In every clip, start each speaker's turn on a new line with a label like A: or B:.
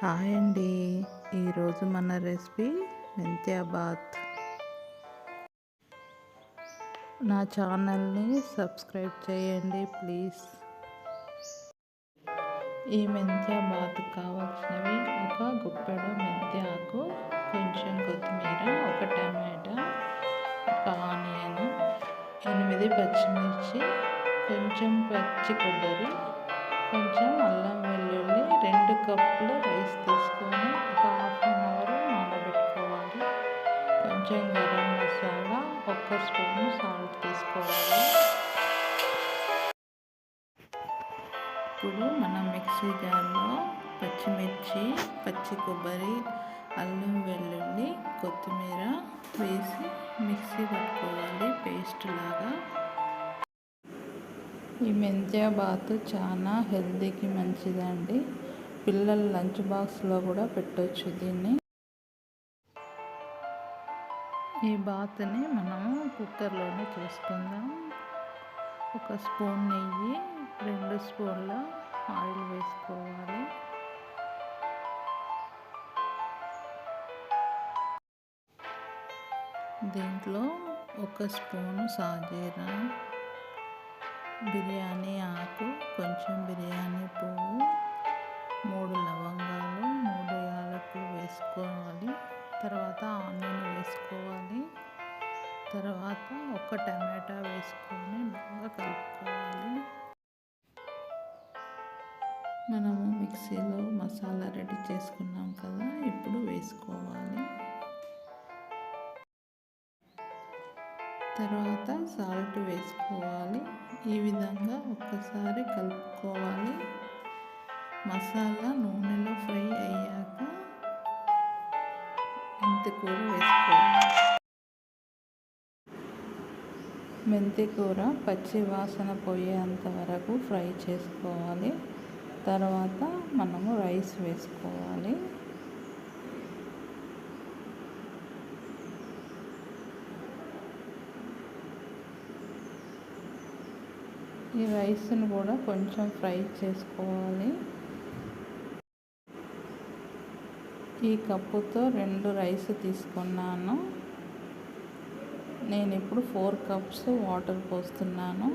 A: Hi అండి. ఈరోజు మన రెసిపీ మెంత్యాబాత్. నా ఛానల్ని సబ్స్క్రైబ్ చేయండి ప్లీజ్. ఈ మెంత్యాబాత్ కావాల్సినవి ఒక గుప్పెడు మెంతి ఆకు, కొంచెం కొత్తిమీర, ఒక టమాటా, ఒక ఆనియన్, 8 పచ్చిమిర్చి, కొంచెం పచ్చి కొబ్బరి, కొంచెం అల్లం వెల్లుల్లి, 2 కప్పులు రైస్ తీసుకొని ఒక హాఫ్ అన్ అవర్ నానబెట్టుకోవాలి. కొంచెం గరం మసాలా, 1 స్పూను సాల్ట్ తీసుకోవాలి. ఇప్పుడు మనం మిక్సీ జార్లో పచ్చిమిర్చి, పచ్చి కొబ్బరి, అల్లం వెల్లుల్లి, కొత్తిమీర వేసి మిక్సీ పట్టుకోవాలి పేస్ట్ లాగా. ఈ మెంత్యాబాత్ చాలా హెల్తీకి మంచిదండి. పిల్లల లంచ్ బాక్స్లో కూడా పెట్టవచ్చు దీన్ని. ఈ బాత్ని మనము కుక్కర్లోనే చేసుకుందాం. 1 స్పూన్ నెయ్యి, 2 స్పూన్ల ఆయిల్ వేసుకోవాలి. దీంట్లో 1 స్పూను సాజీరా, బిర్యానీ ఆకు, కొంచెం బిర్యానీ పువ్వు, 3 లవంగాలు, 3 యాలకులు వేసుకోవాలి. తర్వాత ఆనియన్ వేసుకోవాలి. తర్వాత 1 టమాటా వేసుకొని బాగా కలుపుకోవాలి. మనము మిక్సీలో మసాలా రెడీ చేసుకున్నాం కదా, ఇప్పుడు వేసుకోవాలి. తర్వాత సాల్ట్ వేసుకోవాలి. ఈ విధంగా ఒక్కసారి కలుపుకోవాలి. మసాలా నూనెలో ఫ్రై అయ్యాక మెంతికూర వేసుకోవాలి. మెంతికూర పచ్చి వాసన పోయేంత వరకు ఫ్రై చేసుకోవాలి. తర్వాత మనము రైస్ వేసుకోవాలి. ఈ రైస్ని కూడా కొంచెం ఫ్రై చేసుకోవాలి. ఈ కప్పుతో 2 రైస్ తీసుకున్నాను. నేను ఇప్పుడు 4 కప్స్ వాటర్ పోస్తున్నాను.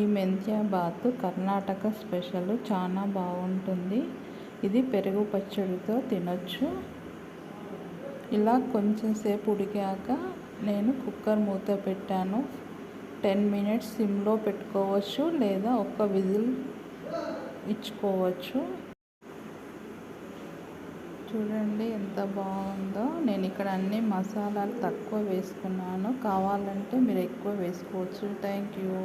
A: ఈ మెంత్యాబాత్ కర్ణాటక స్పెషల్, చాలా బాగుంటుంది. ఇది పెరుగు పచ్చడితో తినొచ్చు. ఇలా కొంచెం సేపు ఉడికాక నేను కుక్కర్ మూత పెట్టాను. 10 మినిట్స్ సిమ్లో పెట్టుకోవచ్చు, లేదా 1 విజిల్ ఇచ్చుకోవచ్చు. చూడండి ఎంత బాగుందో. నేను ఇక్కడ అన్ని మసాలాలు తక్కువ వేసుకున్నాను. కావాలంటే మీరు ఎక్కువ వేసుకోవచ్చు. Thank you.